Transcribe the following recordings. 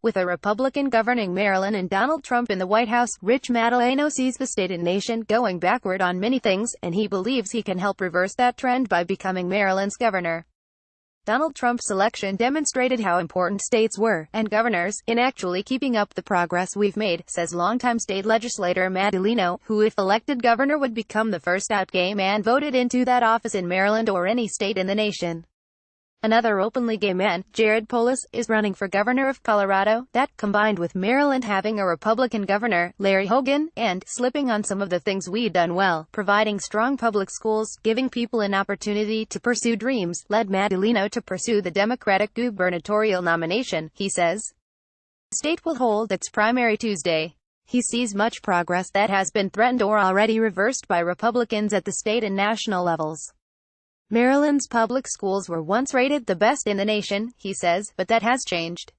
With a Republican governing Maryland and Donald Trump in the White House, Rich Madaleno sees the state and nation going backward on many things, and he believes he can help reverse that trend by becoming Maryland's governor. Donald Trump's election demonstrated how important states were, and governors, in actually keeping up the progress we've made, says longtime state legislator Madaleno, who if elected governor would become the first out gay man voted into that office in Maryland or any state in the nation. Another openly gay man, Jared Polis, is running for governor of Colorado. That, combined with Maryland having a Republican governor, Larry Hogan, and slipping on some of the things we'd done well, providing strong public schools, giving people an opportunity to pursue dreams, led Madaleno to pursue the Democratic gubernatorial nomination, he says. The state will hold its primary Tuesday. He sees much progress that has been threatened or already reversed by Republicans at the state and national levels. Maryland's public schools were once rated the best in the nation, he says, but that has changed.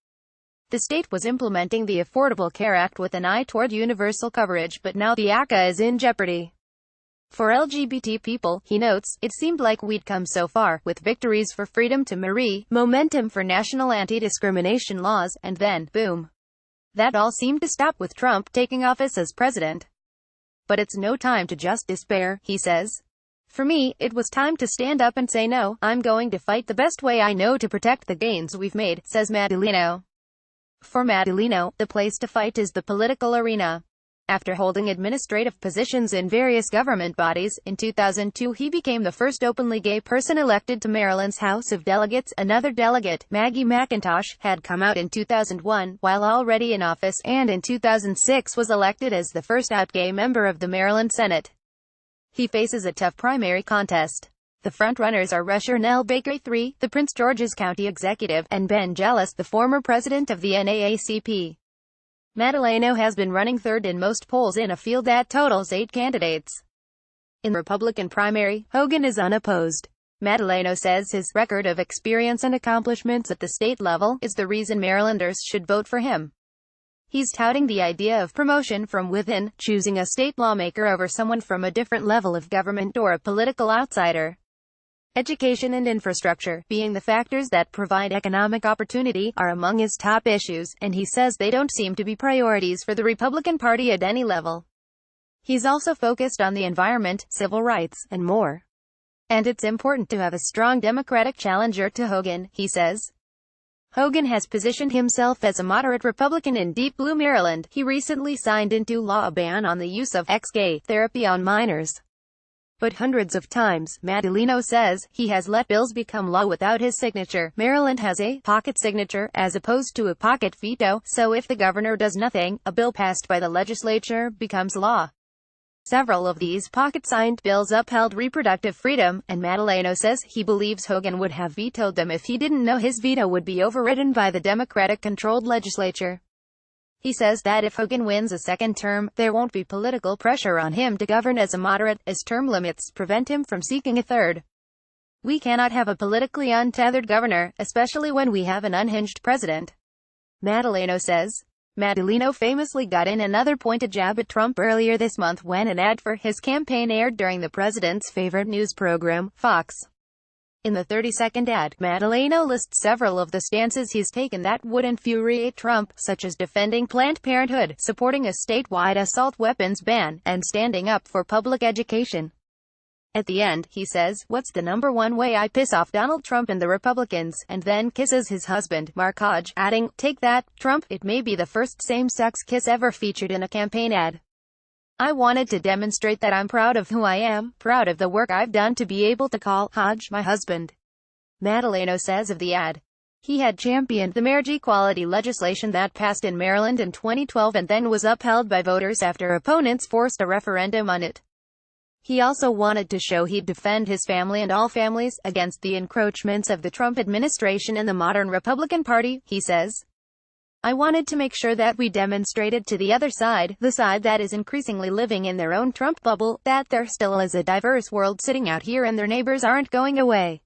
The state was implementing the Affordable Care Act with an eye toward universal coverage, but now the ACA is in jeopardy. For LGBT people, he notes, it seemed like we'd come so far, with victories for freedom to marry, momentum for national anti-discrimination laws, and then, boom. That all seemed to stop with Trump taking office as president. But it's no time to just despair, he says. For me, it was time to stand up and say no, I'm going to fight the best way I know to protect the gains we've made, says Madaleno. For Madaleno, the place to fight is the political arena. After holding administrative positions in various government bodies, in 2002 he became the first openly gay person elected to Maryland's House of Delegates. Another delegate, Maggie McIntosh, had come out in 2001, while already in office, and in 2006 was elected as the first out gay member of the Maryland Senate. He faces a tough primary contest. The frontrunners are Rusher Nell Baker III, the Prince George's County executive, and Ben Jealous, the former president of the NAACP. Madaleno has been running third in most polls in a field that totals 8 candidates. In the Republican primary, Hogan is unopposed. Madaleno says his record of experience and accomplishments at the state level is the reason Marylanders should vote for him. He's touting the idea of promotion from within, choosing a state lawmaker over someone from a different level of government or a political outsider. Education and infrastructure, being the factors that provide economic opportunity, are among his top issues, and he says they don't seem to be priorities for the Republican Party at any level. He's also focused on the environment, civil rights, and more. And it's important to have a strong Democratic challenger to Hogan, he says. Hogan has positioned himself as a moderate Republican in deep blue Maryland. He recently signed into law a ban on the use of ex-gay therapy on minors. But hundreds of times, Madaleno says, he has let bills become law without his signature. Maryland has a pocket signature, as opposed to a pocket veto, so if the governor does nothing, a bill passed by the legislature becomes law. Several of these pocket-signed bills upheld reproductive freedom, and Madaleno says he believes Hogan would have vetoed them if he didn't know his veto would be overridden by the Democratic-controlled legislature. He says that if Hogan wins a second term, there won't be political pressure on him to govern as a moderate, as term limits prevent him from seeking a third. We cannot have a politically untethered governor, especially when we have an unhinged president. Madaleno says. Madaleno famously got in another pointed jab at Trump earlier this month when an ad for his campaign aired during the president's favorite news program, Fox. In the 30-second ad, Madaleno lists several of the stances he's taken that would infuriate Trump, such as defending Planned Parenthood, supporting a statewide assault weapons ban, and standing up for public education. At the end, he says, "What's the number one way I piss off Donald Trump and the Republicans?" and then kisses his husband, Mark Hodge, adding, "Take that, Trump." It may be the first same-sex kiss ever featured in a campaign ad. I wanted to demonstrate that I'm proud of who I am, proud of the work I've done to be able to call Hodge my husband. Madaleno says of the ad. He had championed the marriage equality legislation that passed in Maryland in 2012 and then was upheld by voters after opponents forced a referendum on it. He also wanted to show he'd defend his family and all families against the encroachments of the Trump administration and the modern Republican Party, he says. I wanted to make sure that we demonstrated to the other side, the side that is increasingly living in their own Trump bubble, that there still is a diverse world sitting out here and their neighbors aren't going away.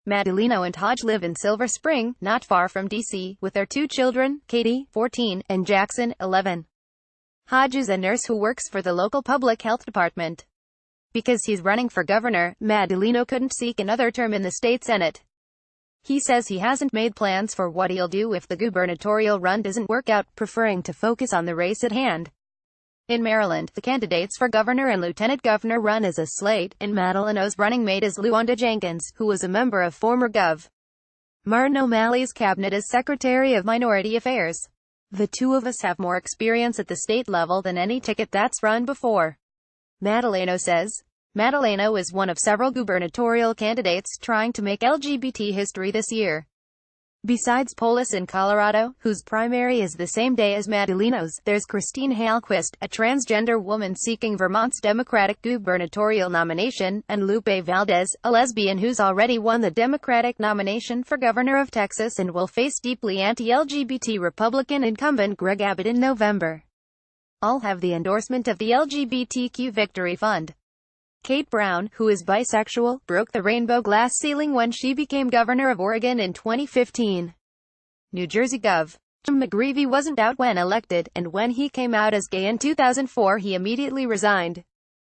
Madaleno and Hodge live in Silver Spring, not far from D.C., with their 2 children, Katie, 14, and Jackson, 11. Hodge is a nurse who works for the local public health department. Because he's running for governor, Madaleno couldn't seek another term in the state Senate. He says he hasn't made plans for what he'll do if the gubernatorial run doesn't work out, preferring to focus on the race at hand. In Maryland, the candidates for governor and lieutenant governor run as a slate, and Madaleno's running mate is Luanda Jenkins, who was a member of former Gov. Martin O'Malley's cabinet as Secretary of Minority Affairs. The two of us have more experience at the state level than any ticket that's run before, Madaleno says. Madaleno is one of several gubernatorial candidates trying to make LGBT history this year. Besides Polis in Colorado, whose primary is the same day as Madaleno's, there's Christine Hallquist, a transgender woman seeking Vermont's Democratic gubernatorial nomination, and Lupe Valdez, a lesbian who's already won the Democratic nomination for governor of Texas and will face deeply anti-LGBT Republican incumbent Greg Abbott in November. All have the endorsement of the LGBTQ Victory Fund. Kate Brown, who is bisexual, broke the rainbow glass ceiling when she became governor of Oregon in 2015. New Jersey Gov. Jim McGreevey wasn't out when elected, and when he came out as gay in 2004 he immediately resigned.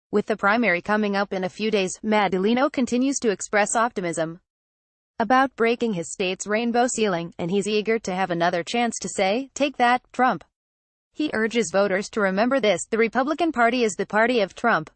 With the primary coming up in a few days, Madaleno continues to express optimism about breaking his state's rainbow ceiling, and he's eager to have another chance to say, "Take that, Trump." He urges voters to remember this: the Republican Party is the party of Trump.